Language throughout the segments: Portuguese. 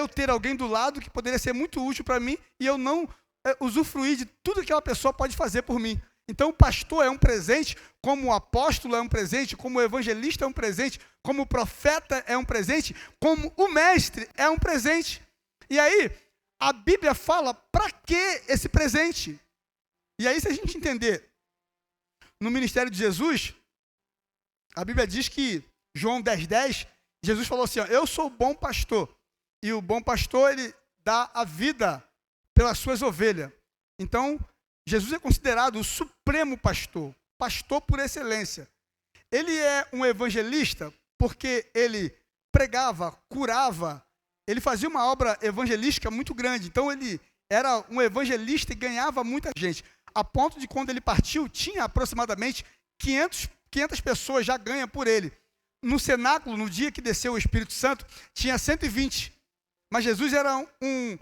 eu ter alguém do lado que poderia ser muito útil para mim e eu não usufruir de tudo que aquela pessoa pode fazer por mim. Então o pastor é um presente, como o apóstolo é um presente, como o evangelista é um presente, como o profeta é um presente, como o mestre é um presente. E aí, a Bíblia fala para que esse presente? E aí, se a gente entender, no ministério de Jesus, a Bíblia diz que, João 10:10, Jesus falou assim, ó, eu sou o bom pastor, e o bom pastor, ele dá a vida pelas suas ovelhas. Então, Jesus é considerado o supremo pastor, pastor por excelência. Ele é um evangelista porque ele pregava, curava, ele fazia uma obra evangelística muito grande. Então, ele era um evangelista e ganhava muita gente. A ponto de quando ele partiu, tinha aproximadamente 500 pessoas já ganham por ele. No cenáculo, no dia que desceu o Espírito Santo, tinha 120. Mas Jesus era um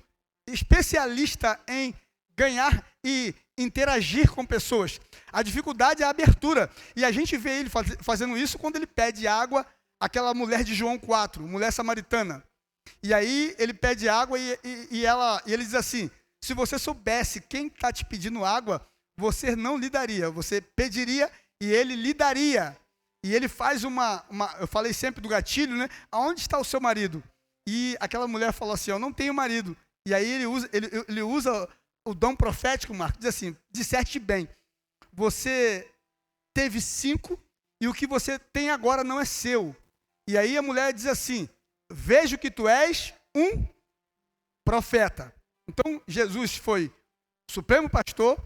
especialista em ganhar e interagir com pessoas. A dificuldade é a abertura. E a gente vê ele fazendo isso quando ele pede água àquela mulher de João 4, mulher samaritana. E aí ele pede água e ele diz assim, se você soubesse quem está te pedindo água, você não lhe daria. Você pediria e ele lhe daria. E ele faz eu falei sempre do gatilho, né? Aonde está o seu marido? E aquela mulher falou assim, eu não tenho marido. E aí ele usa o dom profético, Marcos, diz assim, disseste bem, você teve 5 e o que você tem agora não é seu. E aí a mulher diz assim, vejo que tu és um profeta. Então Jesus foi supremo pastor,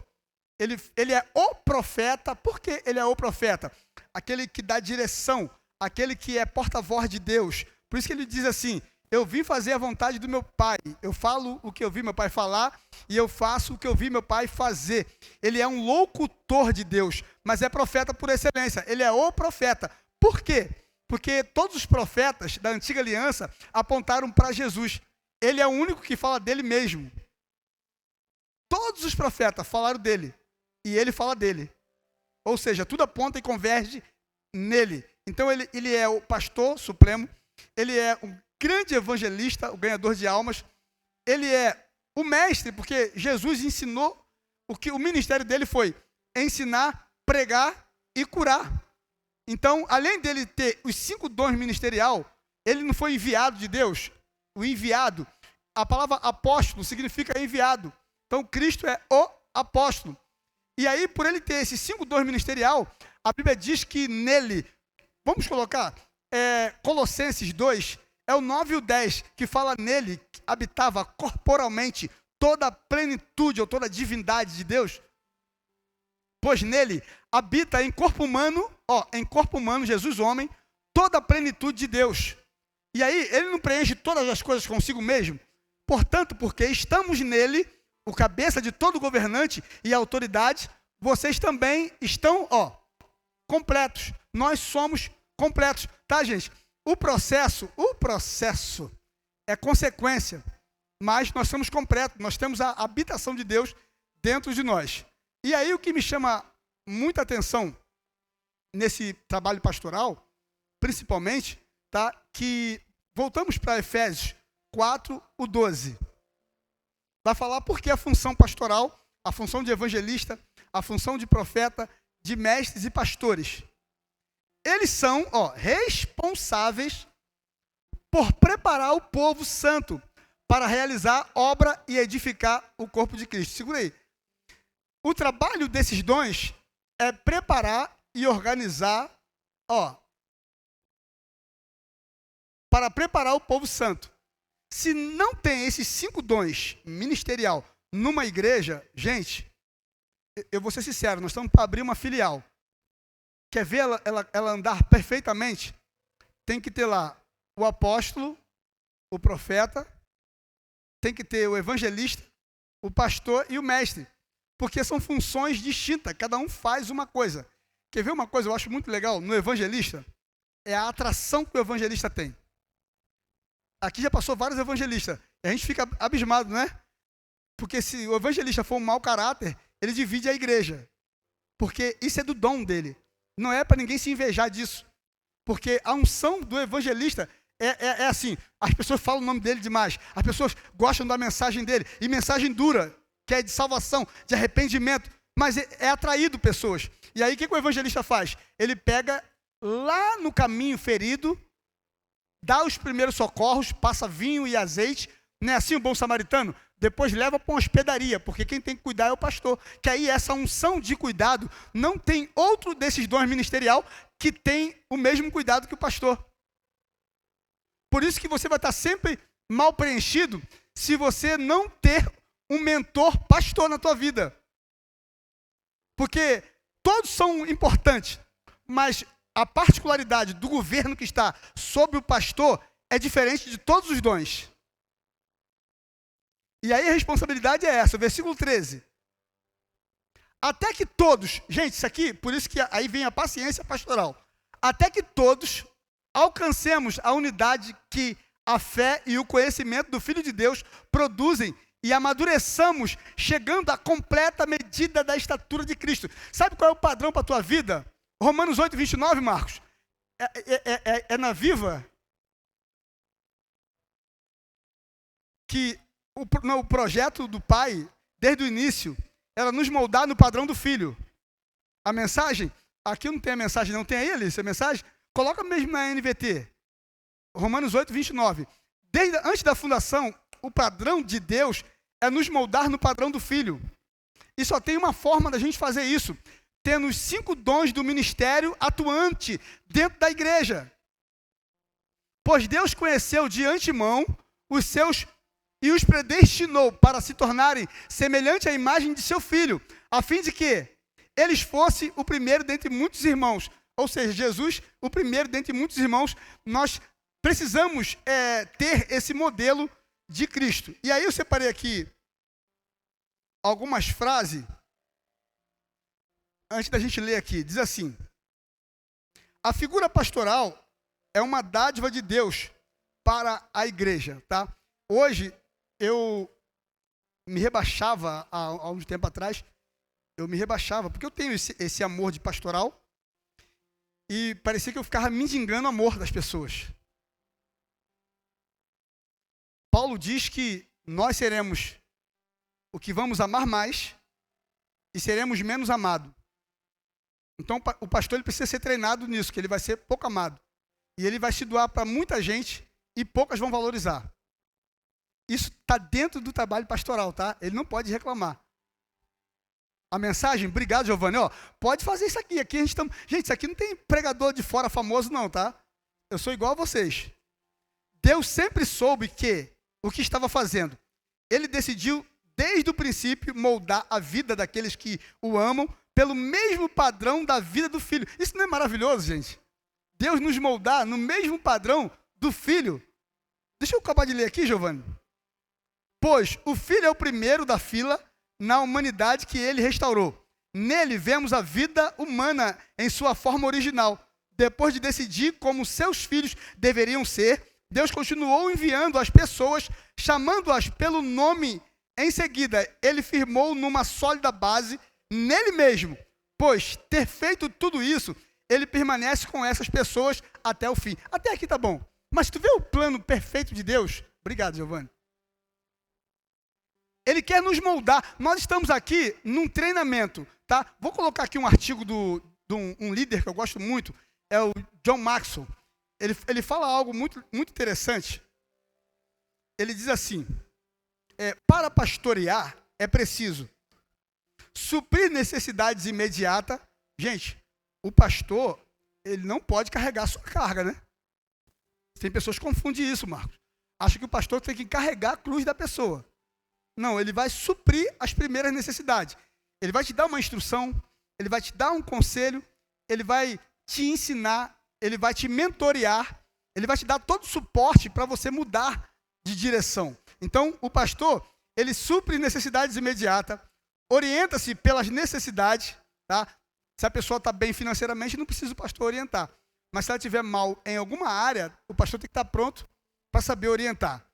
ele é o profeta. Por que ele é o profeta? Aquele que dá direção, aquele que é porta-voz de Deus. Por isso que ele diz assim, eu vim fazer a vontade do meu pai, eu falo o que eu vi meu pai falar e eu faço o que eu vi meu pai fazer. Ele é um locutor de Deus, mas é profeta por excelência, ele é o profeta. Por quê? Porque todos os profetas da antiga aliança apontaram para Jesus. Ele é o único que fala dele mesmo. Todos os profetas falaram dele e ele fala dele. Ou seja, tudo aponta e converge nele. Então ele é o pastor supremo, ele é um grande evangelista, o ganhador de almas. Ele é o mestre, porque Jesus ensinou, o ministério dele foi ensinar, pregar e curar. Então, além dele ter os 5 dons ministerial, ele não foi enviado de Deus. O enviado, a palavra apóstolo significa enviado. Então, Cristo é o apóstolo. E aí, por ele ter esses 5 dons ministerial, a Bíblia diz que nele, vamos colocar, Colossenses 2, é o 9 e o 10, que fala nele, que habitava corporalmente toda a plenitude ou toda a divindade de Deus. Pois nele habita em corpo humano, Jesus homem, toda a plenitude de Deus. E aí, ele não preenche todas as coisas consigo mesmo. Portanto, porque estamos nele, o cabeça de todo governante e autoridade, vocês também estão, completos. Nós somos completos, tá, gente? O processo é consequência, mas nós somos completos, nós temos a habitação de Deus dentro de nós. E aí o que me chama muita atenção nesse trabalho pastoral, principalmente, tá, que voltamos para Efésios 4, o 12. Vai falar por que a função pastoral, a função de evangelista, a função de profeta, de mestres e pastores. Eles são responsáveis por preparar o povo santo para realizar obra e edificar o corpo de Cristo. Segura aí. O trabalho desses dons é preparar e organizar, para preparar o povo santo. Se não tem esses 5 dons ministerial numa igreja, gente, eu vou ser sincero, nós estamos para abrir uma filial. Quer ver ela andar perfeitamente? Tem que ter lá o apóstolo, o profeta, tem que ter o evangelista, o pastor e o mestre. Porque são funções distintas, cada um faz uma coisa. Quer ver uma coisa que eu acho muito legal no evangelista? É a atração que o evangelista tem. Aqui já passou vários evangelistas, e a gente fica abismado, não é? Porque se o evangelista for um mau caráter, ele divide a igreja. Porque isso é do dom dele. Não é para ninguém se invejar disso. Porque a unção do evangelista É assim, as pessoas falam o nome dele demais, as pessoas gostam da mensagem dele, e mensagem dura, que é de salvação, de arrependimento, mas é atraído pessoas. E aí o que o evangelista faz? Ele pega lá no caminho ferido, dá os primeiros socorros, passa vinho e azeite, não é assim o bom samaritano? Depois leva para uma hospedaria, porque quem tem que cuidar é o pastor. Que aí essa unção de cuidado, não tem outro desses dons ministerial que tem o mesmo cuidado que o pastor. Por isso que você vai estar sempre mal preenchido se você não ter um mentor pastor na tua vida. Porque todos são importantes, mas a particularidade do governo que está sobre o pastor é diferente de todos os dons. E aí a responsabilidade é essa, versículo 13. Até que todos, gente, isso aqui, por isso que aí vem a paciência pastoral. Até que todos alcancemos a unidade que a fé e o conhecimento do Filho de Deus produzem e amadureçamos, chegando à completa medida da estatura de Cristo. Sabe qual é o padrão para a tua vida? Romanos 8, 29, Marcos. É na Viva que o projeto do Pai, desde o início, era nos moldar no padrão do Filho. A mensagem, aqui não tem a mensagem, não tem aí, Alice, a mensagem? Coloca mesmo na NVT. Romanos 8, 29. Antes da fundação, o padrão de Deus é nos moldar no padrão do Filho. E só tem uma forma da gente fazer isso, tendo os 5 dons do ministério atuante dentro da igreja. Pois Deus conheceu de antemão os seus e os predestinou para se tornarem semelhante à imagem de seu Filho, a fim de que eles fossem o primeiro dentre muitos irmãos. Ou seja, Jesus, o primeiro dentre muitos irmãos. Nós precisamos ter esse modelo de Cristo. E aí eu separei aqui algumas frases, antes da gente ler aqui. Diz assim: a figura pastoral é uma dádiva de Deus para a igreja, tá? Hoje, eu me rebaixava, há um tempo atrás, eu me rebaixava, porque eu tenho esse amor de pastoral, e parecia que eu ficava mendigando o amor das pessoas. Paulo diz que nós seremos o que vamos amar mais e seremos menos amados. Então o pastor ele precisa ser treinado nisso, que ele vai ser pouco amado. E ele vai se doar para muita gente e poucas vão valorizar. Isso está dentro do trabalho pastoral, tá? Ele não pode reclamar. A mensagem, obrigado, Giovanni, pode fazer isso aqui. Aqui a gente gente, isso aqui não tem pregador de fora famoso não, tá? Eu sou igual a vocês. Deus sempre soube que o que estava fazendo. Ele decidiu, desde o princípio, moldar a vida daqueles que o amam pelo mesmo padrão da vida do Filho. Isso não é maravilhoso, gente? Deus nos moldar no mesmo padrão do Filho. Deixa eu acabar de ler aqui, Giovanni. Pois o Filho é o primeiro da fila na humanidade que ele restaurou. Nele vemos a vida humana em sua forma original. Depois de decidir como seus filhos deveriam ser, Deus continuou enviando as pessoas, chamando-as pelo nome. Em seguida, ele firmou numa sólida base nele mesmo. Pois, ter feito tudo isso, ele permanece com essas pessoas até o fim. Até aqui tá bom. Mas tu vê o plano perfeito de Deus? Obrigado, Giovanni. Ele quer nos moldar. Nós estamos aqui num treinamento, tá? Vou colocar aqui um artigo de um líder que eu gosto muito, é o John Maxwell. Ele fala algo muito, muito interessante. Ele diz assim, para pastorear é preciso suprir necessidades imediatas. Gente, o pastor, ele não pode carregar a sua carga, né? Tem pessoas que confundem isso, Marcos. Acham que o pastor tem que carregar a cruz da pessoa. Não, ele vai suprir as primeiras necessidades. Ele vai te dar uma instrução, ele vai te dar um conselho, ele vai te ensinar, ele vai te mentorear, ele vai te dar todo o suporte para você mudar de direção. Então, o pastor, ele supre necessidades imediatas, orienta-se pelas necessidades, tá? Se a pessoa está bem financeiramente, não precisa o pastor orientar. Mas se ela estiver mal em alguma área, o pastor tem que estar pronto para saber orientar.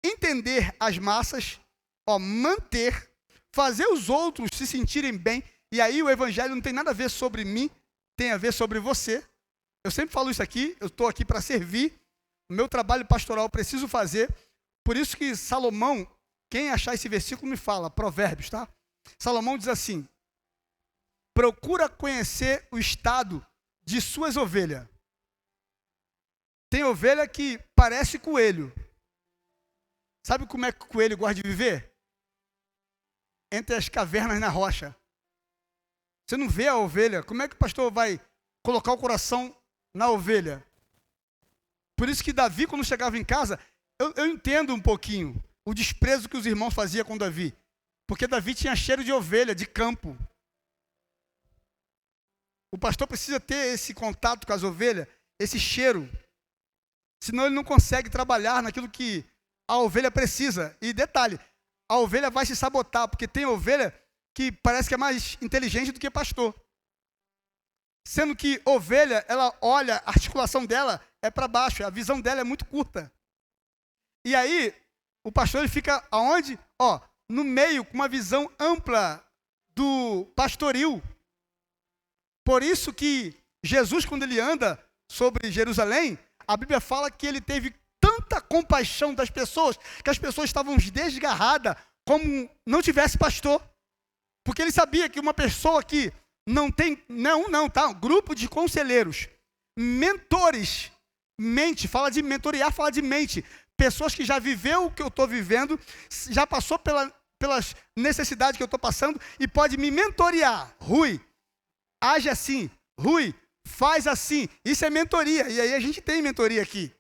Entender as massas, manter, fazer os outros se sentirem bem. E aí o evangelho não tem nada a ver sobre mim, tem a ver sobre você. Eu sempre falo isso aqui, eu estou aqui para servir. o meu trabalho pastoral eu preciso fazer. Por isso que Salomão, quem achar esse versículo me fala, Provérbios, tá? Salomão diz assim: procura conhecer o estado de suas ovelhas. Tem ovelha que parece coelho. Sabe como é que o coelho gosta de viver? Entre as cavernas na rocha. Você não vê a ovelha, como é que o pastor vai colocar o coração na ovelha? Por isso que Davi, quando chegava em casa, eu entendo um pouquinho o desprezo que os irmãos faziam com Davi. Porque Davi tinha cheiro de ovelha, de campo. O pastor precisa ter esse contato com as ovelhas, esse cheiro. Senão ele não consegue trabalhar naquilo que a ovelha precisa. E detalhe, a ovelha vai se sabotar, porque tem ovelha que parece que é mais inteligente do que pastor. Sendo que ovelha, ela olha, a articulação dela é para baixo, a visão dela é muito curta. E aí, o pastor ele fica aonde? No meio, com uma visão ampla do pastoril. Por isso que Jesus, quando ele anda sobre Jerusalém, a Bíblia fala que ele teve tanta compaixão das pessoas, que as pessoas estavam desgarradas, como não tivesse pastor. Porque ele sabia que uma pessoa que não tem, um grupo de conselheiros, mentores, fala de mentorear, fala de mente. Pessoas que já viveu o que eu estou vivendo, já passou pelas necessidades que eu estou passando e pode me mentorear. Rui, age assim. Rui, faz assim. Isso é mentoria. E aí a gente tem mentoria aqui.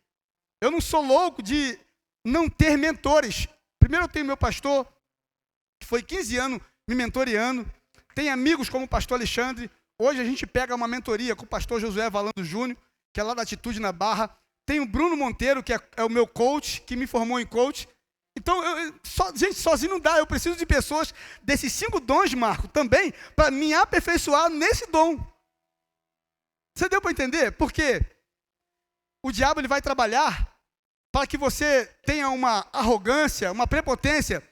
Eu não sou louco de não ter mentores. Primeiro eu tenho meu pastor, que foi 15 anos me mentoreando. Tem amigos como o pastor Alexandre. Hoje a gente pega uma mentoria com o pastor Josué Valando Júnior, que é lá da Atitude na Barra. Tem o Bruno Monteiro, que é o meu coach, que me formou em coach. Então, gente, sozinho não dá. Eu preciso de pessoas desses 5 dons, Marco, também, para me aperfeiçoar nesse dom. Você deu para entender? Porque o diabo ele vai trabalhar para que você tenha uma arrogância, uma prepotência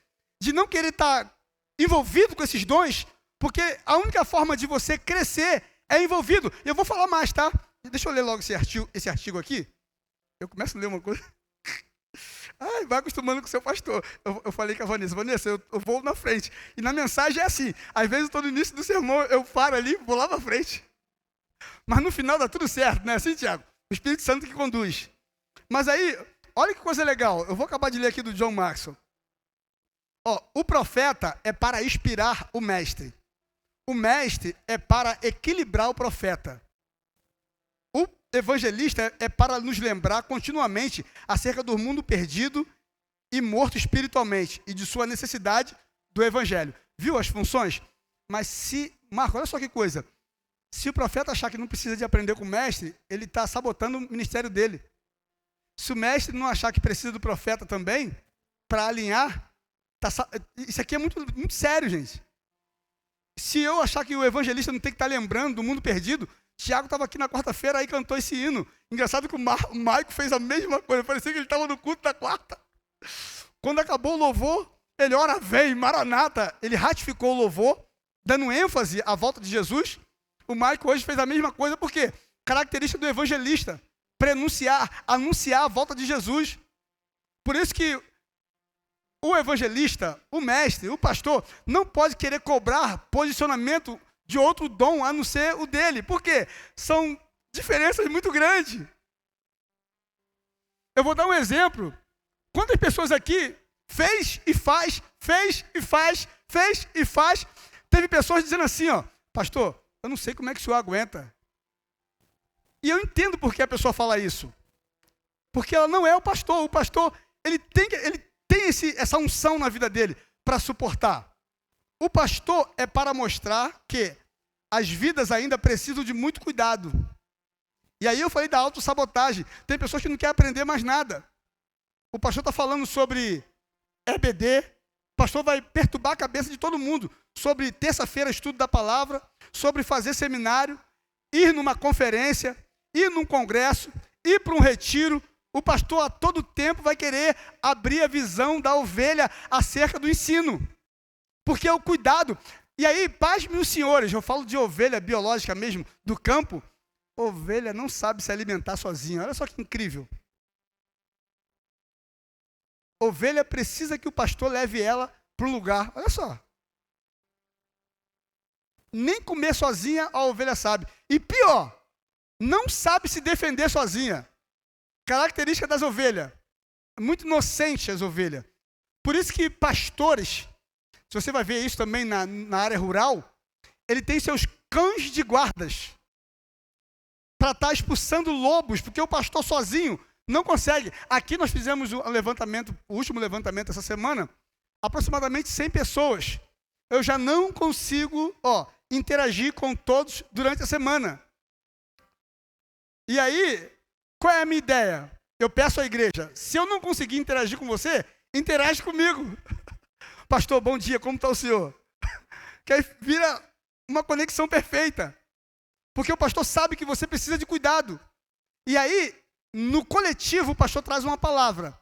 de não querer estar envolvido com esses dons, porque a única forma de você crescer é envolvido. Eu vou falar mais, tá? Deixa eu ler logo esse artigo aqui. Eu começo a ler uma coisa. Ai, vai acostumando com o seu pastor. Eu falei com a Vanessa, eu vou na frente. E na mensagem é assim, às vezes eu estou no início do sermão, eu paro ali, vou lá na frente. Mas no final dá tudo certo, não é assim, Tiago? O Espírito Santo que conduz. Mas aí, olha que coisa legal. Eu vou acabar de ler aqui do John Maxwell. O profeta é para inspirar o mestre. O mestre é para equilibrar o profeta. O evangelista é para nos lembrar continuamente acerca do mundo perdido e morto espiritualmente e de sua necessidade do evangelho. Viu as funções? Mas Marco, olha só que coisa. Se o profeta achar que não precisa de aprender com o mestre, ele está sabotando o ministério dele. Se o mestre não achar que precisa do profeta também, para alinhar, isso aqui é muito, muito sério, gente. Se eu achar que o evangelista não tem que estar lembrando do mundo perdido, Tiago estava aqui na quarta-feira aí cantou esse hino. Engraçado que o Maico fez a mesma coisa. Parecia que ele estava no culto da quarta. Quando acabou o louvor, ele ora vem, Maranata. Ele ratificou o louvor, dando ênfase à volta de Jesus. O Maico hoje fez a mesma coisa, porque característica do evangelista, anunciar a volta de Jesus. Por isso que o evangelista, o mestre, o pastor, não pode querer cobrar posicionamento de outro dom, a não ser o dele. Por quê? São diferenças muito grandes. Eu vou dar um exemplo. Quantas pessoas aqui fez e faz, teve pessoas dizendo assim, pastor, eu não sei como é que o senhor aguenta. E eu entendo por que a pessoa fala isso. Porque ela não é o pastor. O pastor, ele tem essa unção na vida dele para suportar. O pastor é para mostrar que as vidas ainda precisam de muito cuidado. E aí eu falei da autossabotagem. Tem pessoas que não querem aprender mais nada. O pastor está falando sobre EBD. O pastor vai perturbar a cabeça de todo mundo. Sobre terça-feira, estudo da palavra. Sobre fazer seminário. Ir numa conferência. Ir num congresso. Ir para um retiro. O pastor a todo tempo vai querer abrir a visão da ovelha acerca do ensino. Porque é o cuidado. E aí, pasmem os senhores, eu falo de ovelha biológica mesmo, do campo. Ovelha não sabe se alimentar sozinha. Olha só que incrível. ovelha precisa que o pastor leve ela para um lugar. Olha só. Nem comer sozinha a ovelha sabe. E pior, não sabe se defender sozinha. Característica das ovelhas. Muito inocente as ovelhas. Por isso que pastores, se você vai ver isso também na área rural, ele tem seus cães de guardas para estar expulsando lobos, porque o pastor sozinho não consegue. Aqui nós fizemos o último levantamento essa semana, aproximadamente 100 pessoas. Eu já não consigo, interagir com todos durante a semana. E aí, qual é a minha ideia? Eu peço à igreja, se eu não conseguir interagir com você, interage comigo. Pastor, bom dia, como está o senhor? Que aí vira uma conexão perfeita. Porque o pastor sabe que você precisa de cuidado. E aí, no coletivo, o pastor traz uma palavra.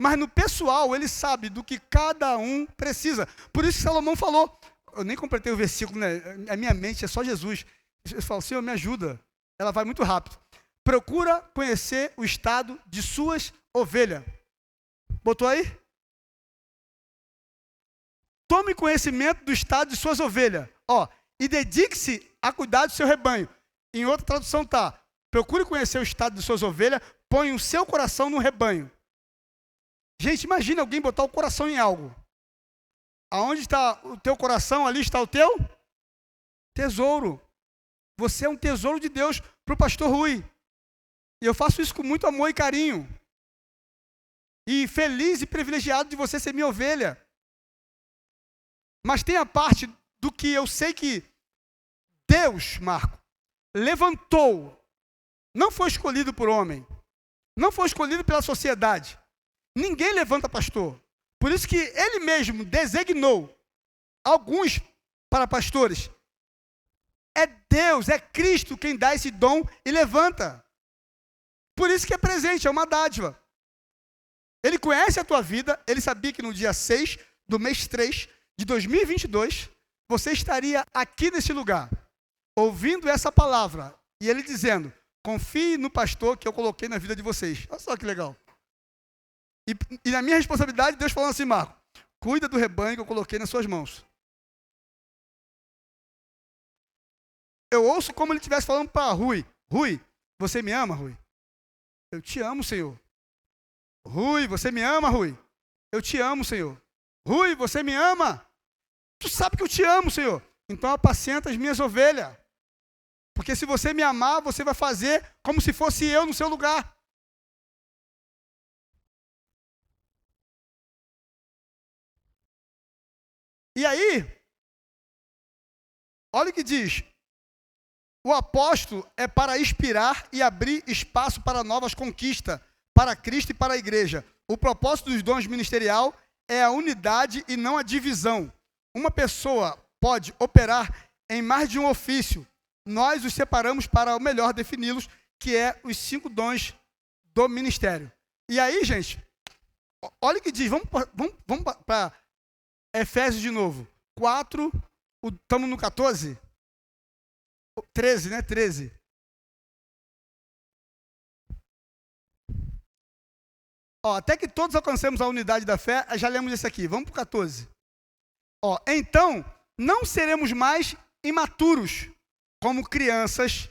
Mas no pessoal, ele sabe do que cada um precisa. Por isso que Salomão falou, eu nem completei o versículo, né? A minha mente é só Jesus. Eu falo, Senhor, me ajuda. Ela vai muito rápido. Procura conhecer o estado de suas ovelhas. Botou aí? Tome conhecimento do estado de suas ovelhas. E dedique-se a cuidar do seu rebanho. Em outra tradução está, procure conhecer o estado de suas ovelhas, põe o seu coração no rebanho. Gente, imagina alguém botar o coração em algo. Aonde está o teu coração, ali está o teu tesouro. Você é um tesouro de Deus para o pastor Rui. E eu faço isso com muito amor e carinho. E feliz e privilegiado de você ser minha ovelha. Mas tem a parte do que eu sei que Deus, Marco, levantou. Não foi escolhido por homem. Não foi escolhido pela sociedade. Ninguém levanta pastor. Por isso que ele mesmo designou alguns para pastores. É Deus, é Cristo quem dá esse dom e levanta. Por isso que é presente, é uma dádiva. Ele conhece a tua vida, ele sabia que no dia 6 do mês 3 de 2022, você estaria aqui nesse lugar, ouvindo essa palavra, e ele dizendo, confie no pastor que eu coloquei na vida de vocês. Olha só que legal. E na minha responsabilidade, Deus falando assim, Marco, cuida do rebanho que eu coloquei nas suas mãos. Eu ouço como ele estivesse falando para Rui, Rui, você me ama, Rui? Eu te amo, Senhor. Rui, você me ama, Rui? Eu te amo, Senhor. Rui, você me ama? Tu sabe que eu te amo, Senhor. Então apacenta as minhas ovelhas. Porque se você me amar, você vai fazer como se fosse eu no seu lugar. E aí, olha o que diz. O apóstolo é para inspirar e abrir espaço para novas conquistas, para Cristo e para a igreja. O propósito dos dons ministerial é a unidade e não a divisão. Uma pessoa pode operar em mais de um ofício. Nós os separamos para o melhor defini-los, que é os 5 dons do ministério. E aí, gente, olha o que diz. Vamos para Efésios de novo. 4, estamos no 14? 13, né? 13. Até que todos alcancemos a unidade da fé, já lemos esse aqui. Vamos para o 14. Então, não seremos mais imaturos, como crianças,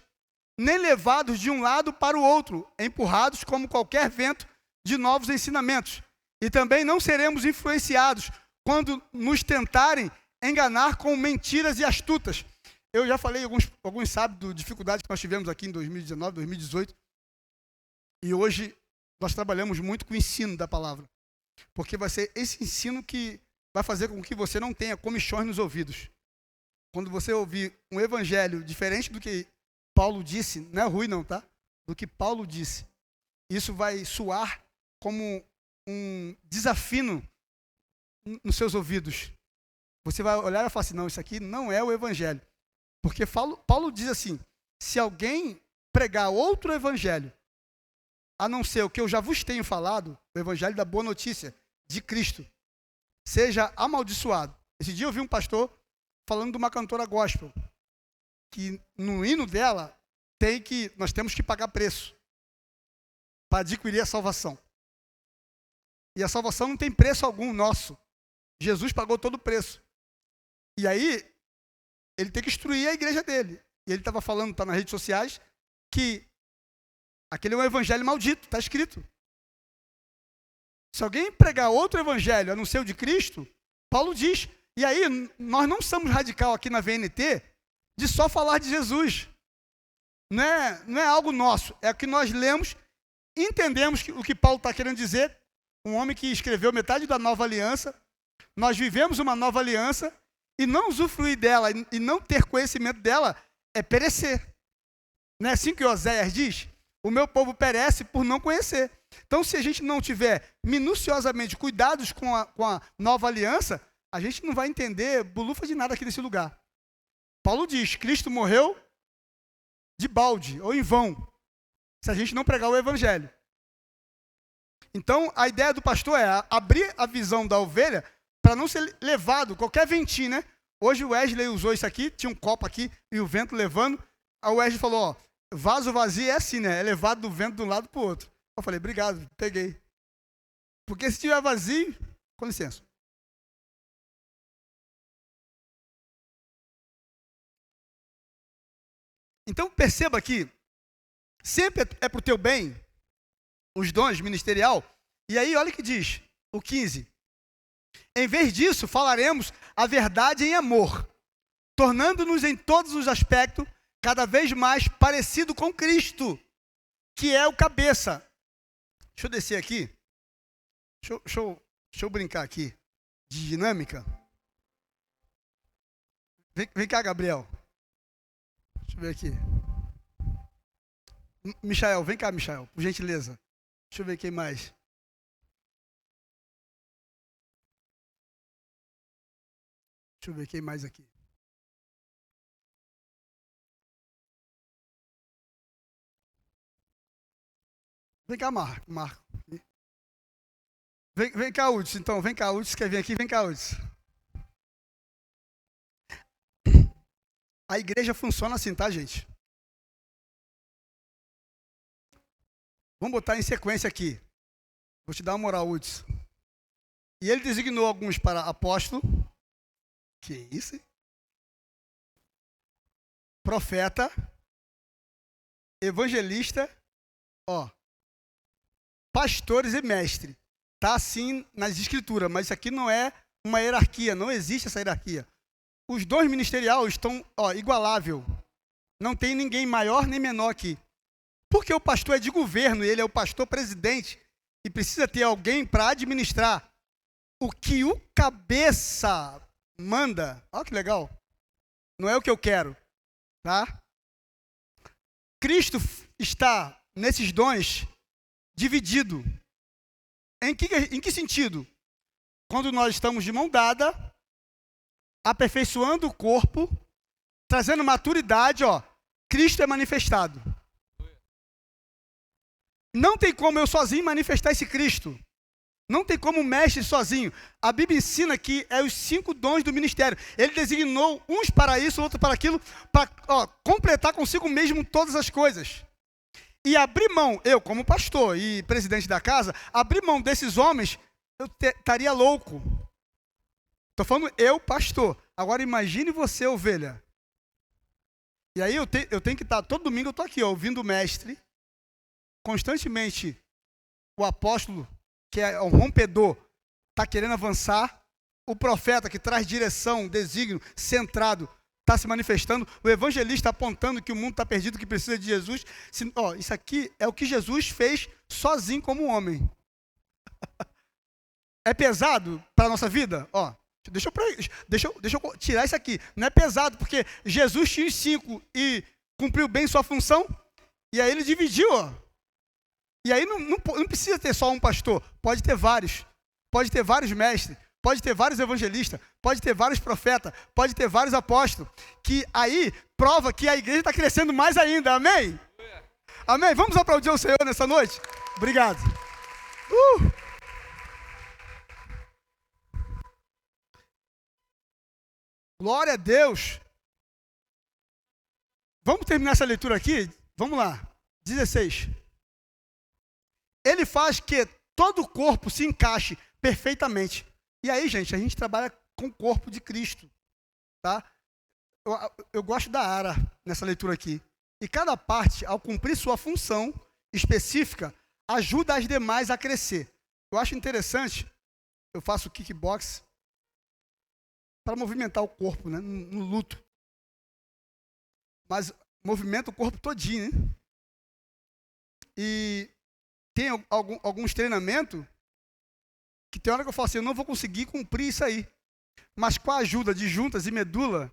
nem levados de um lado para o outro, empurrados como qualquer vento de novos ensinamentos. E também não seremos influenciados quando nos tentarem enganar com mentiras e astutas. Eu já falei, alguns sabem da dificuldade que nós tivemos aqui em 2019, 2018. E hoje nós trabalhamos muito com o ensino da palavra. Porque vai ser esse ensino que vai fazer com que você não tenha comichões nos ouvidos. Quando você ouvir um evangelho diferente do que Paulo disse, não é ruim não, tá? Do que Paulo disse. Isso vai soar como um desafino nos seus ouvidos. Você vai olhar e falar assim, não, isso aqui não é o evangelho. Porque Paulo diz assim, se alguém pregar outro evangelho, a não ser o que eu já vos tenho falado, o evangelho da boa notícia de Cristo, seja amaldiçoado. Esse dia eu vi um pastor falando de uma cantora gospel, que no hino dela nós temos que pagar preço para adquirir a salvação. E a salvação não tem preço algum nosso. Jesus pagou todo o preço. E aí, ele tem que instruir a igreja dele. E ele estava falando, está nas redes sociais, que aquele é um evangelho maldito, está escrito. Se alguém pregar outro evangelho a não ser o de Cristo, Paulo diz. E aí, nós não somos radical aqui na VNT de só falar de Jesus. Não é algo nosso, é o que nós lemos, entendemos o que Paulo está querendo dizer. Um homem que escreveu metade da nova aliança, nós vivemos uma nova aliança, e não usufruir dela e não ter conhecimento dela é perecer. Não é assim que Oséias diz? O meu povo perece por não conhecer. Então, se a gente não tiver minuciosamente cuidados com a nova aliança, a gente não vai entender bolufa de nada aqui nesse lugar. Paulo diz, Cristo morreu de balde ou em vão, se a gente não pregar o evangelho. Então, a ideia do pastor é abrir a visão da ovelha para não ser levado, qualquer ventinho, né? Hoje o Wesley usou isso aqui, tinha um copo aqui e o vento levando. Aí o Wesley falou, ó, vaso vazio é assim, né? É levado do vento de um lado para o outro. Eu falei, obrigado, peguei. Porque se estiver vazio, com licença. Então perceba aqui, sempre é para o teu bem, os dons ministerial. E aí olha o que diz, o 15. Em vez disso, falaremos a verdade em amor, tornando-nos em todos os aspectos cada vez mais parecido com Cristo, que é o cabeça. Deixa eu descer aqui. Deixa eu brincar aqui de dinâmica. Vem cá, Gabriel. Deixa eu ver aqui. Michael, vem cá, Michael, por gentileza. Deixa eu ver quem mais. Deixa eu ver quem mais aqui. Vem cá, Marco. Vem cá, Uds, então. Vem cá, Uds, quer vir aqui? Vem cá, Uds. A igreja funciona assim, tá, gente? Vamos botar em sequência aqui. Vou te dar uma moral, Uds. E ele designou alguns para apóstolo. Que isso, hein? Profeta. Evangelista. Ó. Pastores e mestre. Está assim nas escrituras, mas isso aqui não é uma hierarquia, não existe essa hierarquia. Os dons ministeriais estão igualável. Não tem ninguém maior nem menor aqui. Porque o pastor é de governo, ele é o pastor presidente, e precisa ter alguém para administrar o que o cabeça manda. Olha que legal. Não é o que eu quero, tá? Cristo está nesses dons dividido. Em que sentido? Quando nós estamos de mão dada, aperfeiçoando o corpo, trazendo maturidade, Cristo é manifestado. Não tem como eu sozinho manifestar esse Cristo. Não tem como o mestre sozinho. A Bíblia ensina que é os 5 dons do ministério. Ele designou uns para isso, outros para aquilo, para completar consigo mesmo todas as coisas. E abrir mão, eu como pastor e presidente da casa, abrir mão desses homens, eu estaria louco. Estou falando eu, pastor. Agora imagine você, ovelha. E aí eu tenho que estar, todo domingo eu estou aqui, ouvindo o mestre, constantemente o apóstolo, que é o rompedor, está querendo avançar, o profeta que traz direção, desígnio, centrado, está se manifestando, o evangelista apontando que o mundo está perdido, que precisa de Jesus. Isso aqui é o que Jesus fez sozinho como homem. É pesado para a nossa vida? Deixa eu tirar isso aqui. Não é pesado, porque Jesus tinha os 5 e cumpriu bem sua função, e aí ele dividiu, E aí não precisa ter só um pastor, pode ter vários mestres, pode ter vários evangelistas, pode ter vários profetas, pode ter vários apóstolos, que aí prova que a igreja está crescendo mais ainda, amém? Amém? Vamos aplaudir o Senhor nessa noite? Obrigado. Glória a Deus. Vamos terminar essa leitura aqui? Vamos lá. 16. Ele faz que todo o corpo se encaixe perfeitamente. E aí, gente, a gente trabalha com o corpo de Cristo, tá? Eu gosto da Ara nessa leitura aqui. E cada parte, ao cumprir sua função específica, ajuda as demais a crescer. Eu acho interessante, eu faço kickbox para movimentar o corpo, né, no luto. Mas movimenta o corpo todinho, né? E tem alguns treinamentos que tem hora que eu falo assim, eu não vou conseguir cumprir isso aí. Mas com a ajuda de juntas e medula,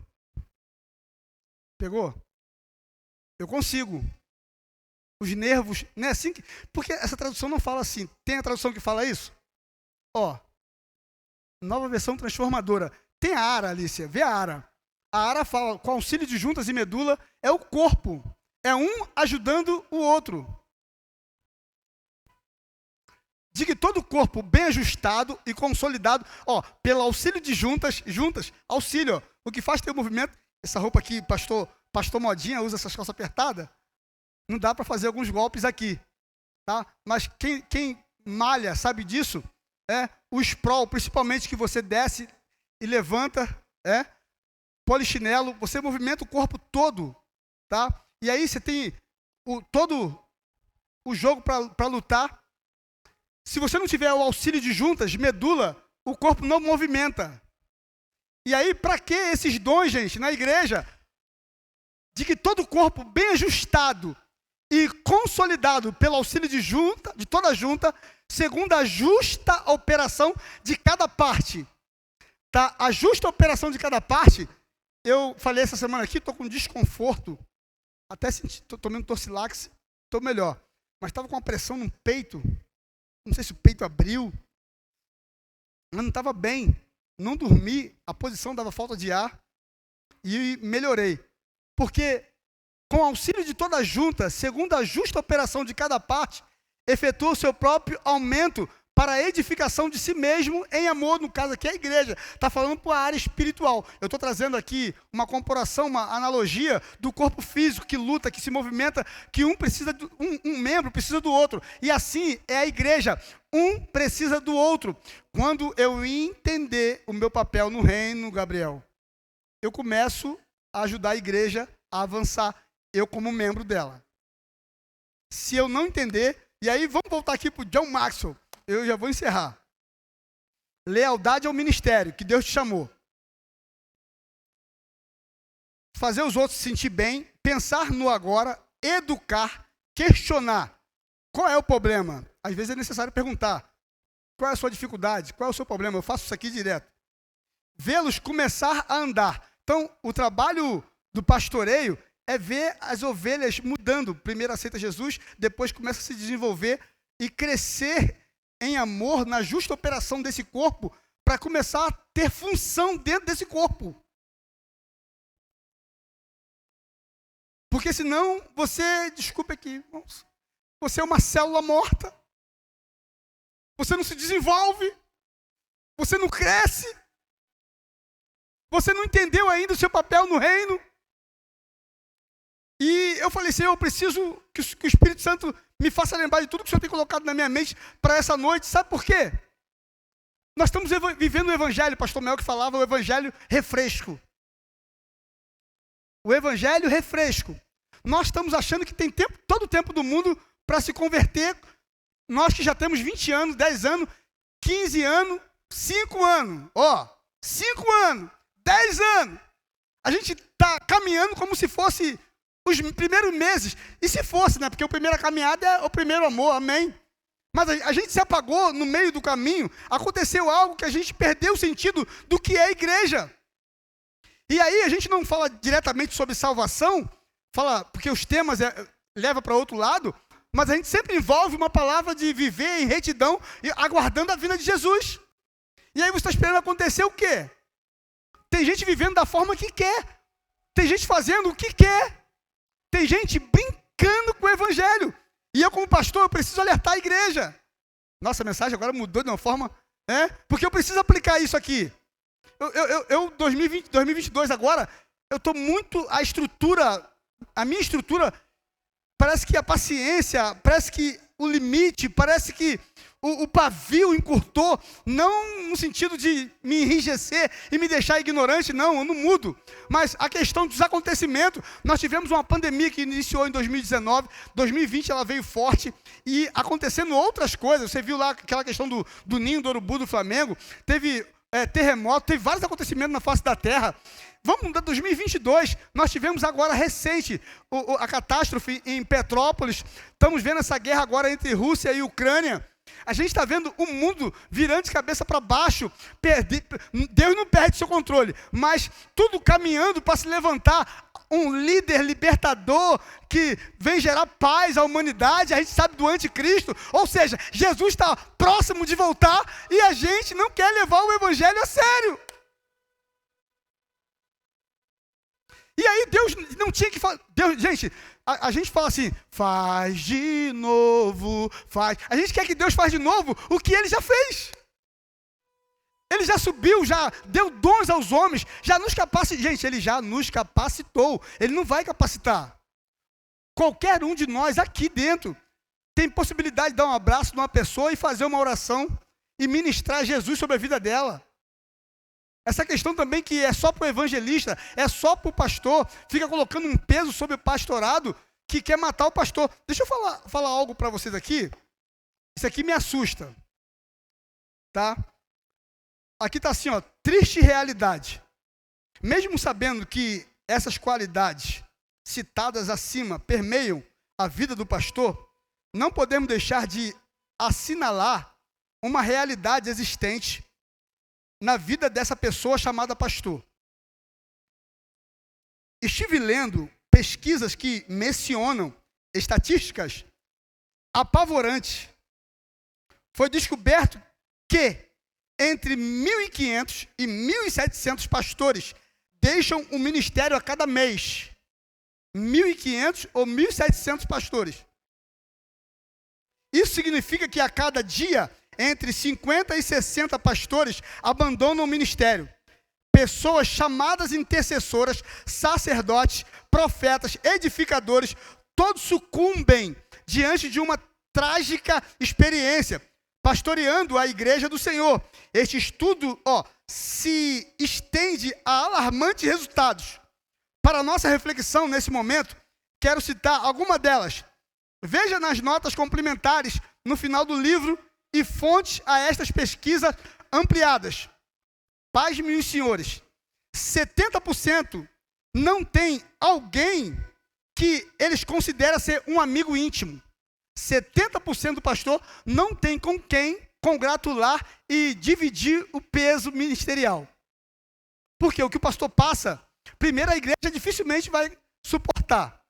pegou? Eu consigo. Os nervos, não é assim que... Porque essa tradução não fala assim. Tem a tradução que fala isso? Ó, nova versão transformadora. Tem a Ara, Alicia, vê a Ara. A Ara fala, com auxílio de juntas e medula, é o corpo. É um ajudando o outro. De que todo o corpo bem ajustado e consolidado, ó, pelo auxílio de juntas, auxílio, ó, o que faz ter o movimento, essa roupa aqui, pastor Modinha usa essas calças apertadas, não dá para fazer alguns golpes aqui, tá? Mas quem malha sabe disso, o sprawl, principalmente que você desce e levanta, polichinelo, você movimenta o corpo todo, tá? E aí você tem todo o jogo para lutar. Se você não tiver o auxílio de juntas, medula, o corpo não movimenta. E aí, para que esses dons, gente, na igreja? De que todo o corpo bem ajustado e consolidado pelo auxílio de toda a junta, segundo a justa operação de cada parte. Tá? A justa operação de cada parte, eu falei essa semana aqui, estou com desconforto, até senti, estou tomando Torcilax, estou melhor. Mas estava com uma pressão no peito, não sei se o peito abriu, mas não estava bem, não dormi, a posição dava falta de ar e melhorei. Porque com o auxílio de toda a junta, segundo a justa operação de cada parte, efetua o seu próprio aumento para a edificação de si mesmo em amor, no caso aqui a igreja, está falando para a área espiritual. Eu estou trazendo aqui uma comparação, uma analogia do corpo físico que luta, que se movimenta, que um membro precisa do outro. E assim é a igreja, um precisa do outro. Quando eu entender o meu papel no reino, Gabriel, eu começo a ajudar a igreja a avançar, eu como membro dela. Se eu não entender, e aí vamos voltar aqui para o John Maxwell, eu já vou encerrar. Lealdade ao ministério que Deus te chamou. Fazer os outros se sentir bem, pensar no agora, educar, questionar. Qual é o problema? Às vezes é necessário perguntar. Qual é a sua dificuldade? Qual é o seu problema? Eu faço isso aqui direto. Vê-los começar a andar. Então, o trabalho do pastoreio é ver as ovelhas mudando. Primeiro aceita Jesus, depois começa a se desenvolver e crescer em amor, na justa operação desse corpo, para começar a ter função dentro desse corpo. Porque senão você, desculpe aqui, irmãos, você é uma célula morta, você não se desenvolve, você não cresce, você não entendeu ainda o seu papel no reino. E eu falei assim, eu preciso que o Espírito Santo me faça lembrar de tudo que o Senhor tem colocado na minha mente para essa noite. Sabe por quê? Nós estamos vivendo o evangelho, pastor Mel que falava, o evangelho refresco. O evangelho refresco. Nós estamos achando que tem todo o tempo do mundo para se converter. Nós que já temos 20 anos, 10 anos, 15 anos, 5 anos. 5 anos, 10 anos. A gente está caminhando como se fosse os primeiros meses. E se fosse, né? Porque a primeira caminhada é o primeiro amor, amém? Mas a gente se apagou no meio do caminho. Aconteceu algo que a gente perdeu o sentido do que é a igreja. E aí a gente não fala diretamente sobre salvação, fala porque os temas levam para outro lado, mas a gente sempre envolve uma palavra de viver em retidão e aguardando a vinda de Jesus. E aí você está esperando acontecer o quê? Tem gente vivendo da forma que quer. Tem gente fazendo o que quer. Tem gente brincando com o evangelho. E eu, como pastor, eu preciso alertar a igreja. Nossa, a mensagem agora mudou de uma forma, porque eu preciso aplicar isso aqui. 2022 agora, eu estou muito, a minha estrutura, parece que a paciência, parece que o limite, parece que o pavio encurtou, não no sentido de me enrijecer e me deixar ignorante, não, eu não mudo. Mas a questão dos acontecimentos, nós tivemos uma pandemia que iniciou em 2019, 2020 ela veio forte, e acontecendo outras coisas. Você viu lá aquela questão do ninho do urubu do Flamengo, teve terremoto, teve vários acontecimentos na face da terra. Vamos para 2022, nós tivemos agora recente a catástrofe em Petrópolis, estamos vendo essa guerra agora entre Rússia e Ucrânia. A gente está vendo o mundo virando de cabeça para baixo. Deus não perde seu controle, mas tudo caminhando para se levantar um líder libertador que vem gerar paz à humanidade. A gente sabe do anticristo, ou seja, Jesus está próximo de voltar e a gente não quer levar o evangelho a sério. E aí Deus não tinha que fazer. Gente, a gente fala assim, faz de novo, faz. A gente quer que Deus faça de novo o que Ele já fez. Ele já subiu, já deu dons aos homens, já nos capacitou. Gente, Ele já nos capacitou. Ele não vai capacitar. Qualquer um de nós aqui dentro tem possibilidade de dar um abraço numa pessoa e fazer uma oração e ministrar Jesus sobre a vida dela. Essa questão também que é só para o evangelista, é só para o pastor, fica colocando um peso sobre o pastorado que quer matar o pastor. Deixa eu falar algo para vocês aqui. Isso aqui me assusta. Tá? Aqui está assim, ó, triste realidade. Mesmo sabendo que essas qualidades citadas acima permeiam a vida do pastor, não podemos deixar de assinalar uma realidade existente na vida dessa pessoa chamada pastor. Estive lendo pesquisas que mencionam estatísticas apavorantes. Foi descoberto que entre 1.500 e 1.700 pastores deixam o ministério a cada mês. 1.500 ou 1.700 pastores. Isso significa que a cada dia entre 50 e 60 pastores abandonam o ministério. Pessoas chamadas intercessoras, sacerdotes, profetas, edificadores, todos sucumbem diante de uma trágica experiência, pastoreando a igreja do Senhor. Este estudo, se estende a alarmantes resultados. Para a nossa reflexão nesse momento, quero citar alguma delas. Veja nas notas complementares no final do livro e fontes a estas pesquisas ampliadas. Pasmem os senhores, 70% não tem alguém que eles consideram ser um amigo íntimo. 70% do pastor não tem com quem congratular e dividir o peso ministerial. Porque o que o pastor passa, primeiro a igreja dificilmente vai suportar.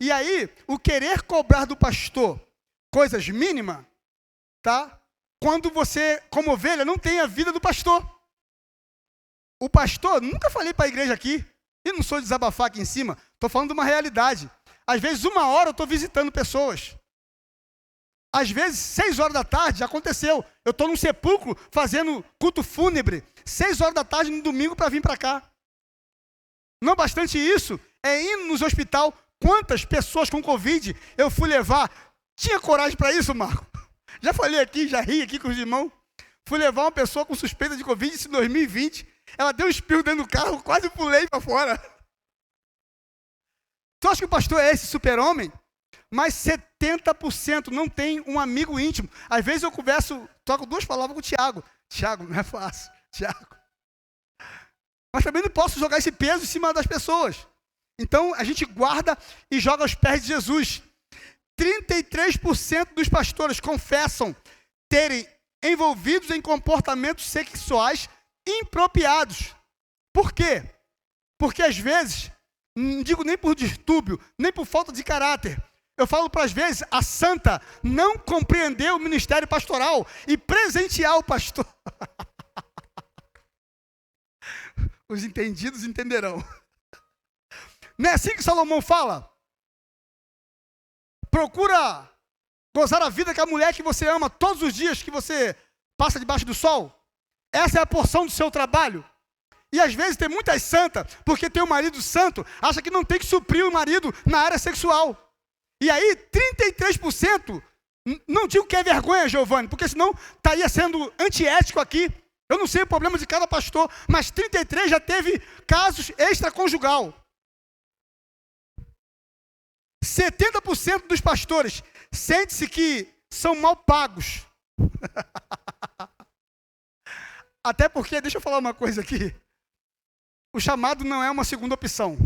E aí, o querer cobrar do pastor coisas mínimas, tá? Quando você, como ovelha, não tem a vida do pastor. O pastor, nunca falei para a igreja aqui, e não sou desabafar aqui em cima, estou falando de uma realidade. Às vezes, 1 hora eu estou visitando pessoas. Às vezes, 6 horas da tarde, já aconteceu. Eu estou num sepulcro fazendo culto fúnebre, 6 horas da tarde no domingo para vir para cá. Não bastante isso, é indo nos hospital. Quantas pessoas com Covid eu fui levar? Tinha coragem para isso, Marco? Já falei aqui, já ri aqui com os irmãos. Fui levar uma pessoa com suspeita de Covid em 2020. Ela deu um espirro dentro do carro, quase pulei para fora. Tu acha que o pastor é esse super-homem? Mas 70% não tem um amigo íntimo. Às vezes eu converso, troco 2 palavras com o Tiago. Tiago, não é fácil. Tiago. Mas também não posso jogar esse peso em cima das pessoas. Então a gente guarda e joga aos pés de Jesus. 33% dos pastores confessam terem envolvidos em comportamentos sexuais impropriados. Por quê? Porque às vezes, não digo nem por distúrbio, nem por falta de caráter. Eu falo para às vezes, a santa não compreendeu o ministério pastoral e presentear o pastor. Os entendidos entenderão. Não é assim que Salomão fala? Procura gozar a vida com a mulher que você ama todos os dias que você passa debaixo do sol. Essa é a porção do seu trabalho. E às vezes tem muitas santas, porque tem um marido santo, acha que não tem que suprir o marido na área sexual. E aí 33% Não digo que é vergonha, Giovanni, porque senão estaria sendo antiético aqui. Eu não sei o problema de cada pastor, mas 33 já teve casos extraconjugal. 70% dos pastores sente-se que são mal pagos. Até porque, deixa eu falar uma coisa aqui. O chamado não é uma segunda opção.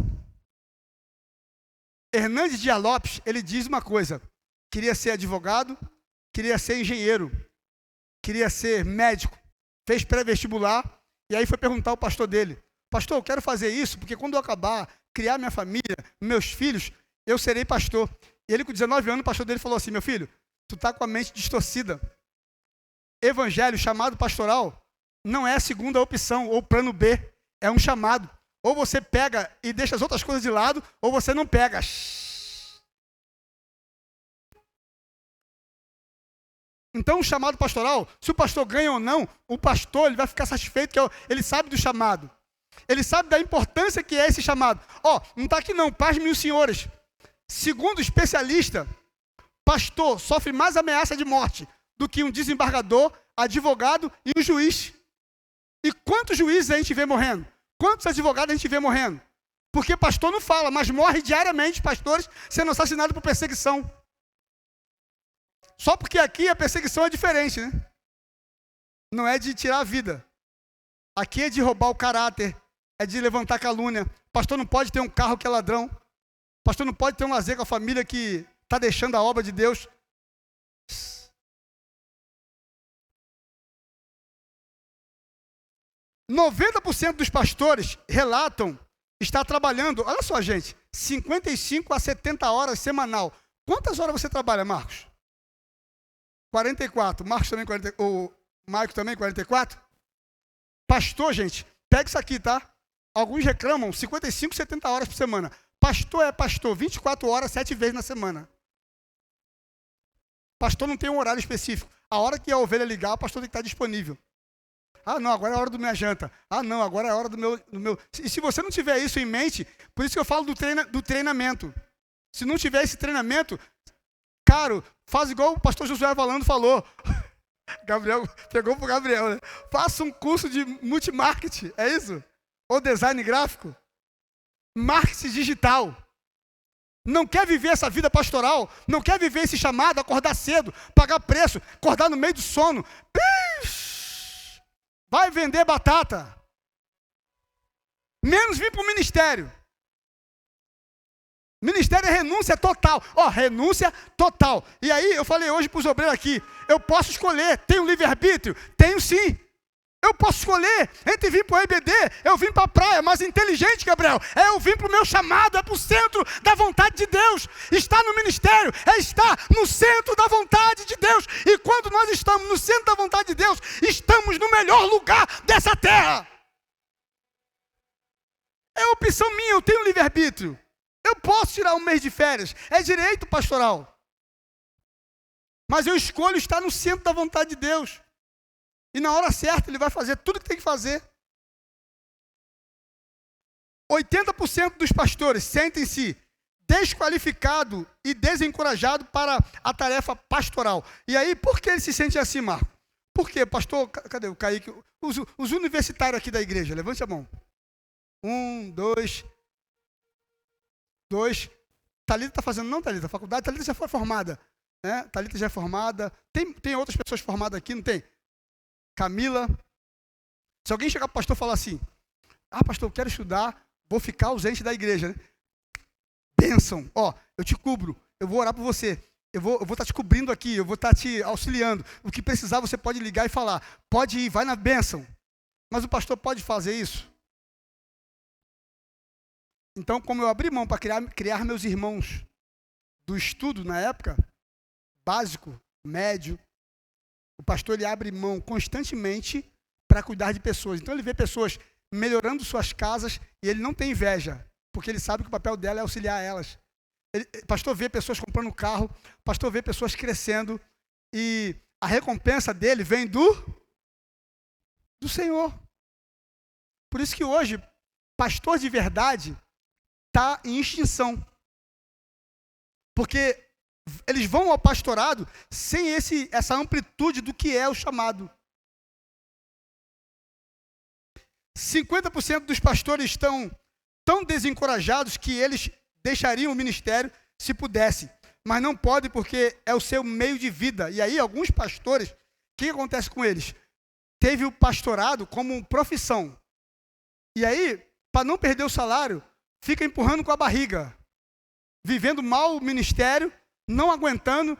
Hernandes Dias Lopes, ele diz uma coisa. Queria ser advogado, queria ser engenheiro, queria ser médico. Fez pré-vestibular e aí foi perguntar ao pastor dele. Pastor, eu quero fazer isso porque quando eu acabar, criar minha família, meus filhos, eu serei pastor. E ele com 19 anos, o pastor dele falou assim, meu filho, tu está com a mente distorcida. Evangelho, chamado pastoral, não é a segunda opção ou plano B, é um chamado. Ou você pega e deixa as outras coisas de lado, ou você não pega. Então, o chamado pastoral, se o pastor ganha ou não, o pastor ele vai ficar satisfeito, que ele sabe do chamado. Ele sabe da importância que é esse chamado. Não está aqui não, pasmem os senhores. Segundo especialista, pastor sofre mais ameaça de morte do que um desembargador, advogado e um juiz. E quantos juízes a gente vê morrendo? Quantos advogados a gente vê morrendo? Porque pastor não fala, mas morre diariamente pastores sendo assassinados por perseguição. Só porque aqui a perseguição é diferente, né? Não é de tirar a vida. Aqui é de roubar o caráter, é de levantar calúnia. Pastor não pode ter um carro que é ladrão. Pastor não pode ter um lazer com a família que está deixando a obra de Deus. %90 dos pastores relatam estar trabalhando, olha só, gente, 55 a 70 horas semanal. Quantas horas você trabalha, Marcos? 44. Marcos também 44. O Maico também 44? Pastor, gente, pega isso aqui, tá? Alguns reclamam 55, 70 horas por semana. Pastor é pastor, 24 horas, 7 vezes na semana. Pastor não tem um horário específico. A hora que a ovelha ligar, o pastor tem que estar disponível. Ah, não, agora é a hora da minha janta. Ah, não, agora é a hora do meu... E se você não tiver isso em mente, por isso que eu falo do treinamento. Se não tiver esse treinamento, caro, faz igual o pastor Josué Valando falou. Gabriel, pegou pro Gabriel, né? Faça um curso de multimarketing, é isso? Ou design gráfico? Marketing digital. Não quer viver essa vida pastoral? Não quer viver esse chamado, acordar cedo, pagar preço, acordar no meio do sono? Vai vender batata. Menos vir para o ministério. Ministério é renúncia total. Renúncia total. E aí, eu falei hoje para os obreiros aqui, eu posso escolher, tenho livre-arbítrio? Tenho sim. Eu posso escolher entre vir para o EBD, eu vim para a praia, mas inteligente, Gabriel, eu vim para o meu chamado, é para o centro da vontade de Deus. Estar no ministério é estar no centro da vontade de Deus. E quando nós estamos no centro da vontade de Deus, estamos no melhor lugar dessa terra. É opção minha, eu tenho livre-arbítrio. Eu posso tirar um mês de férias, é direito pastoral. Mas eu escolho estar no centro da vontade de Deus. E na hora certa ele vai fazer tudo o que tem que fazer. 80% dos pastores sentem-se desqualificados e desencorajados para a tarefa pastoral. E aí, por que ele se sente assim, Marco? Por quê, pastor? Cadê o Kaique? Os universitários aqui da igreja, levante a mão. 1, 2. Thalita está fazendo, não, Thalita, faculdade. Thalita já foi formada. Né? Thalita já é formada. Tem outras pessoas formadas aqui, não tem? Camila. Se alguém chegar para o pastor e falar assim, pastor, eu quero estudar, vou ficar ausente da igreja, né? Bênção, eu te cubro, eu vou orar por você, eu vou estar te cobrindo aqui, eu vou estar te auxiliando. O que precisar você pode ligar e falar, pode ir, vai na bênção. Mas o pastor pode fazer isso? Então, como eu abri mão para criar meus irmãos do estudo na época, básico, médio, o pastor ele abre mão constantemente para cuidar de pessoas. Então ele vê pessoas melhorando suas casas e ele não tem inveja, porque ele sabe que o papel dela é auxiliar elas. O pastor vê pessoas comprando carro, o pastor vê pessoas crescendo e a recompensa dele vem do Senhor. Por isso que hoje, pastor de verdade está em extinção. Porque eles vão ao pastorado sem essa amplitude do que é o chamado. 50% dos pastores estão tão desencorajados que eles deixariam o ministério se pudessem, mas não podem porque é o seu meio de vida. E aí alguns pastores, o que acontece com eles? Teve o pastorado como profissão. E aí, para não perder o salário, fica empurrando com a barriga, vivendo mal o ministério, não aguentando,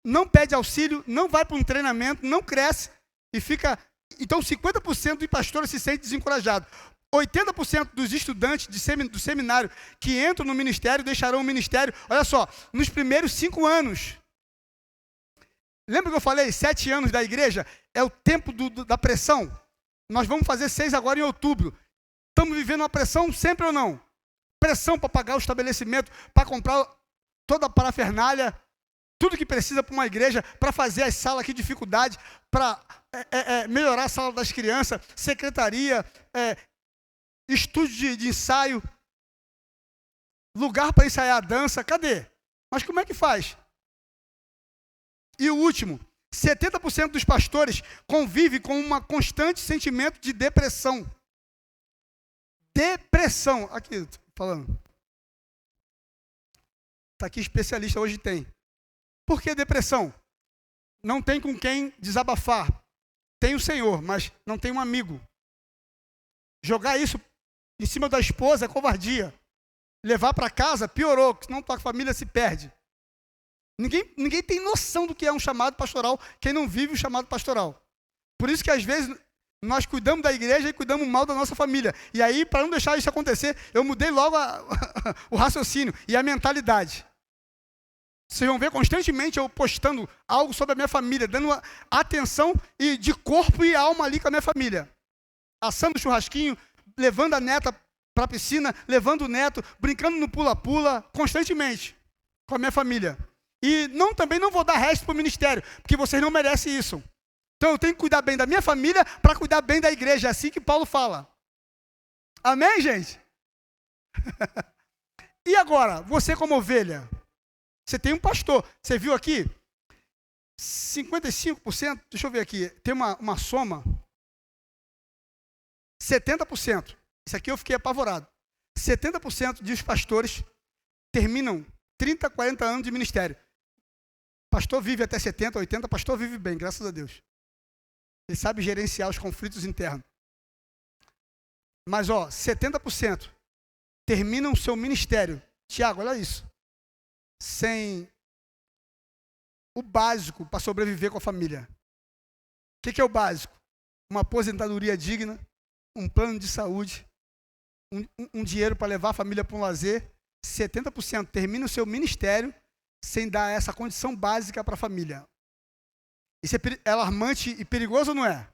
não pede auxílio, não vai para um treinamento, não cresce e fica... Então 50% dos pastores se sentem desencorajados. 80% dos estudantes do seminário que entram no ministério deixarão o ministério, olha só, nos primeiros 5 anos. Lembra que eu falei, 7 anos da igreja é o tempo da pressão? Nós vamos fazer 6 agora em outubro. Estamos vivendo uma pressão sempre ou não? Pressão para pagar o estabelecimento, para comprar toda a parafernália, tudo que precisa para uma igreja, para fazer as salas, que dificuldade, para melhorar a sala das crianças, secretaria, estúdio de ensaio, lugar para ensaiar a dança, cadê? Mas como é que faz? E o último, 70% dos pastores convivem com um constante sentimento de depressão. Depressão, aqui, falando. Está aqui especialista, hoje tem. Por que depressão? Não tem com quem desabafar. Tem o Senhor, mas não tem um amigo. Jogar isso em cima da esposa é covardia. Levar para casa piorou, senão tua família se perde. Ninguém tem noção do que é um chamado pastoral, quem não vive o chamado pastoral. Por isso que às vezes nós cuidamos da igreja e cuidamos mal da nossa família. E aí, para não deixar isso acontecer, eu mudei logo o raciocínio e a mentalidade. Vocês vão ver constantemente eu postando algo sobre a minha família, dando atenção e de corpo e alma ali com a minha família. Assando churrasquinho, levando a neta para a piscina, levando o neto, brincando no pula-pula, constantemente com a minha família. E também não vou dar resto para o ministério, porque vocês não merecem isso. Então eu tenho que cuidar bem da minha família para cuidar bem da igreja, é assim que Paulo fala. Amém, gente? E agora, você como ovelha? Você tem um pastor. Você viu aqui? 55%, deixa eu ver aqui, tem uma soma. 70%. Isso aqui eu fiquei apavorado. 70% dos pastores terminam 30, 40 anos de ministério. Pastor vive até 70, 80, pastor vive bem, graças a Deus. Ele sabe gerenciar os conflitos internos. Mas, 70% terminam o seu ministério. Tiago, olha isso. Sem o básico para sobreviver com a família. O que é o básico? Uma aposentadoria digna, um plano de saúde, um dinheiro para levar a família para um lazer. 70% termina o seu ministério sem dar essa condição básica para a família. Isso é alarmante e perigoso ou não é?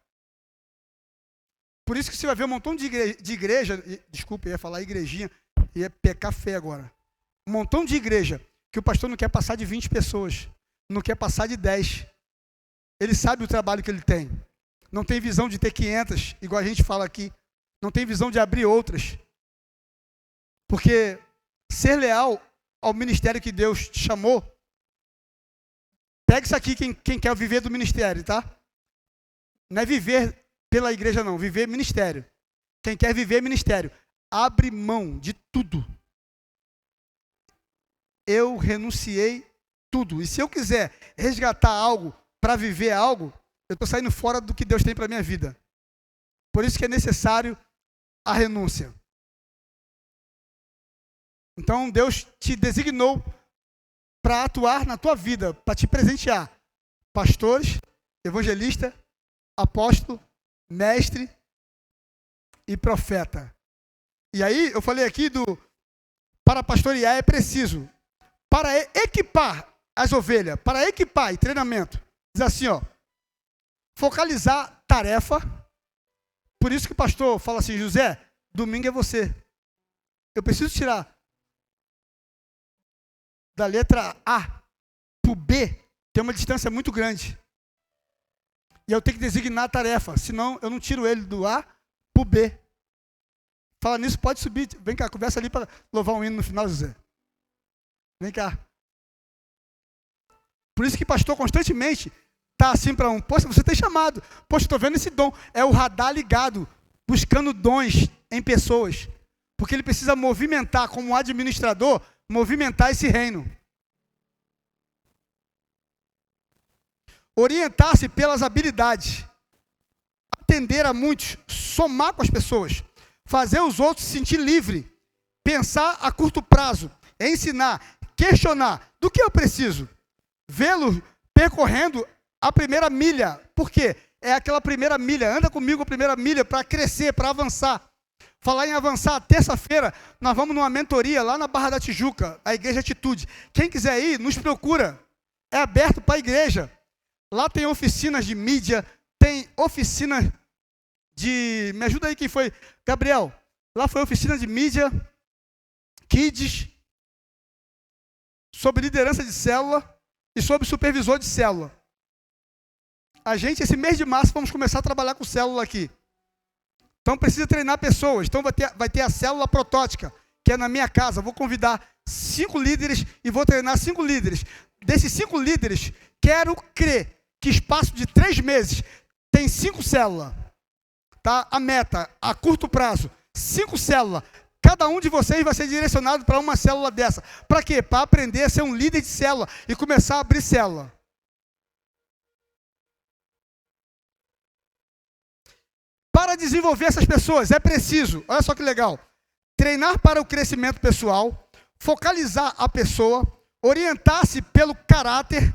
Por isso que você vai ver um montão de igreja, desculpa, eu ia falar igrejinha, ia pecar fé agora. Um montão de igreja que o pastor não quer passar de 20 pessoas, não quer passar de 10. Ele sabe o trabalho que ele tem. Não tem visão de ter 500, igual a gente fala aqui. Não tem visão de abrir outras. Porque ser leal ao ministério que Deus te chamou, pega isso aqui quem quer viver do ministério, tá? Não é viver pela igreja não, viver ministério. Quem quer viver ministério, abre mão de tudo. Eu renunciei tudo. E se eu quiser resgatar algo para viver algo, eu estou saindo fora do que Deus tem para a minha vida. Por isso que é necessário a renúncia. Então Deus te designou para atuar na tua vida, para te presentear. Pastores, evangelista, apóstolo, mestre e profeta. E aí eu falei aqui para pastorear é preciso. Para equipar as ovelhas, para equipar e treinamento. Diz assim, focalizar tarefa. Por isso que o pastor fala assim, José, domingo é você. Eu preciso tirar da letra A para o B, tem uma distância muito grande. E eu tenho que designar a tarefa, senão eu não tiro ele do A para o B. Fala nisso, pode subir. Vem cá, conversa ali para louvar um hino no final, José. Vem cá. Por isso que pastor constantemente está assim para um, poxa, você tem chamado, poxa, estou vendo esse dom. É o radar ligado, buscando dons em pessoas. Porque ele precisa movimentar, como administrador, movimentar esse reino. Orientar-se pelas habilidades. Atender a muitos, somar com as pessoas. Fazer os outros se sentir livre. Pensar a curto prazo. Ensinar, questionar. Do que eu preciso? Vê-lo percorrendo a primeira milha. Por quê? É aquela primeira milha. Anda comigo a primeira milha para crescer, para avançar. Falar em avançar, terça-feira nós vamos numa mentoria lá na Barra da Tijuca, a Igreja Atitude. Quem quiser ir, nos procura. É aberto para a igreja. Lá tem oficinas de mídia, tem oficina de... Me ajuda aí quem foi? Gabriel. Lá foi oficina de mídia, kids, sobre liderança de célula e sobre supervisor de célula. A gente, esse mês de março, vamos começar a trabalhar com célula aqui. Então precisa treinar pessoas. Então vai ter a célula protótica, que é na minha casa. Vou convidar 5 líderes e vou treinar 5 líderes. Desses 5 líderes, quero crer que espaço de 3 meses tem 5 células. Tá? A meta, a curto prazo, 5 células. Cada um de vocês vai ser direcionado para uma célula dessa. Para quê? Para aprender a ser um líder de célula e começar a abrir célula. Para desenvolver essas pessoas é preciso, olha só que legal, treinar para o crescimento pessoal, focalizar a pessoa, orientar-se pelo caráter,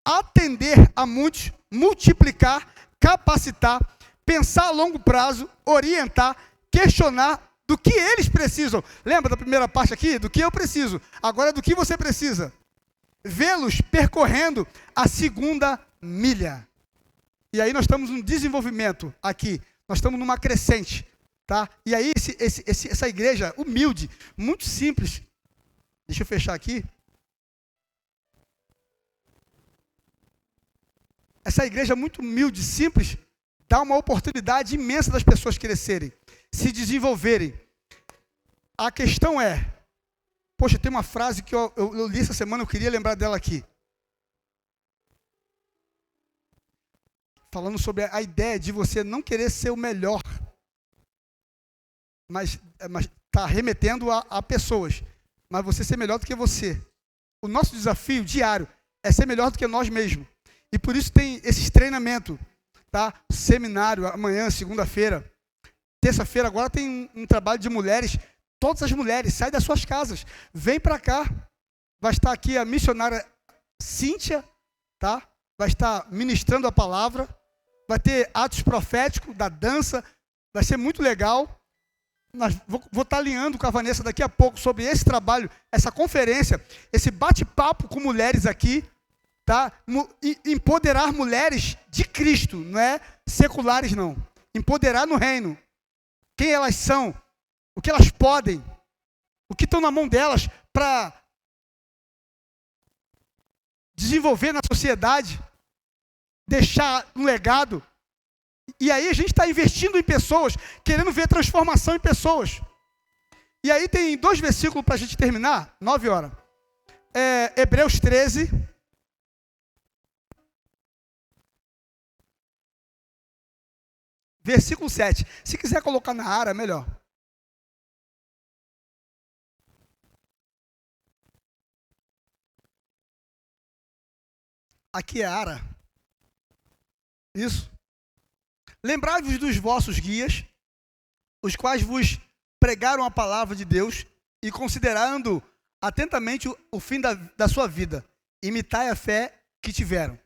atender a muitos, multiplicar, capacitar, pensar a longo prazo, orientar, questionar do que eles precisam. Lembra da primeira parte aqui? Do que eu preciso. Agora é do que você precisa. Vê-los percorrendo a segunda milha. E aí nós estamos num desenvolvimento aqui. Nós estamos numa crescente, tá? E aí essa igreja humilde, muito simples. Deixa eu fechar aqui. Essa igreja muito humilde, simples, dá uma oportunidade imensa das pessoas crescerem, se desenvolverem. A questão é, poxa, tem uma frase que eu li essa semana, eu queria lembrar dela aqui. Falando sobre a ideia de você não querer ser o melhor, mas está remetendo a pessoas, mas você ser melhor do que você. O nosso desafio diário é ser melhor do que nós mesmos. E por isso tem esses treinamentos, tá? Seminário amanhã, segunda-feira. Terça-feira agora tem um trabalho de mulheres. Todas as mulheres, saem das suas casas, vem para cá. Vai estar aqui a missionária Cíntia, tá? Vai estar ministrando a palavra. Vai ter atos proféticos da dança, vai ser muito legal. Vou estar alinhando com a Vanessa daqui a pouco sobre esse trabalho, essa conferência, esse bate-papo com mulheres aqui, tá? Empoderar mulheres de Cristo, não é seculares não. Empoderar no reino. Quem elas são, o que elas podem, o que estão na mão delas para desenvolver na sociedade. Deixar um legado. E aí a gente está investindo em pessoas, querendo ver transformação em pessoas. E aí tem 2 versículos para a gente terminar, 9 horas. Hebreus 13. Versículo 7. Se quiser colocar na área, melhor. Aqui é a área. Isso. Lembrai-vos dos vossos guias, os quais vos pregaram a palavra de Deus, e considerando atentamente o fim da sua vida, imitai a fé que tiveram.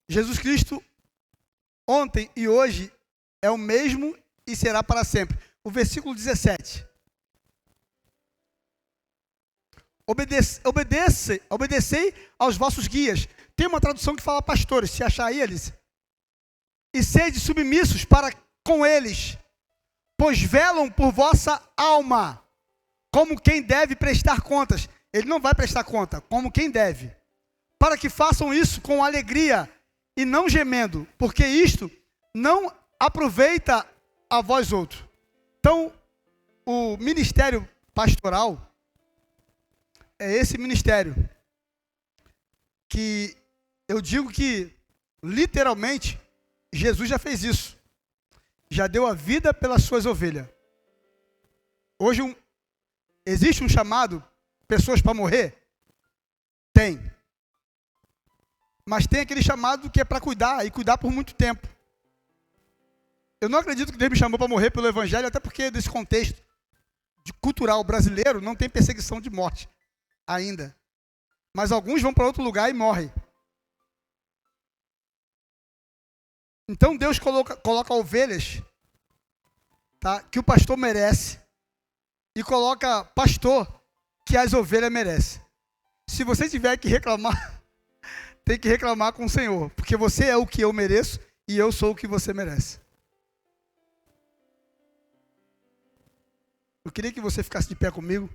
Jesus Cristo, ontem e hoje, é o mesmo e será para sempre. O versículo 17. Obedecei aos vossos guias. Tem uma tradução que fala pastores, se achar aí, Alice. E sede submissos para com eles, pois velam por vossa alma, como quem deve prestar contas. Ele não vai prestar conta, como quem deve. Para que façam isso com alegria e não gemendo, porque isto não aproveita a vós outros. Então, o ministério pastoral é esse ministério. que eu digo que, literalmente, Jesus já fez isso. Já deu a vida pelas suas ovelhas. Hoje existe um chamado, pessoas para morrer? Tem. Mas tem aquele chamado que é para cuidar, e cuidar por muito tempo. Eu não acredito que Deus me chamou para morrer pelo Evangelho, até porque desse contexto cultural brasileiro não tem perseguição de morte ainda. Mas alguns vão para outro lugar e morrem. Então Deus coloca ovelhas, tá, que o pastor merece, e coloca pastor que as ovelhas merecem. Se você tiver que reclamar, tem que reclamar com o Senhor, porque você é o que eu mereço e eu sou o que você merece. Eu queria que você ficasse de pé comigo.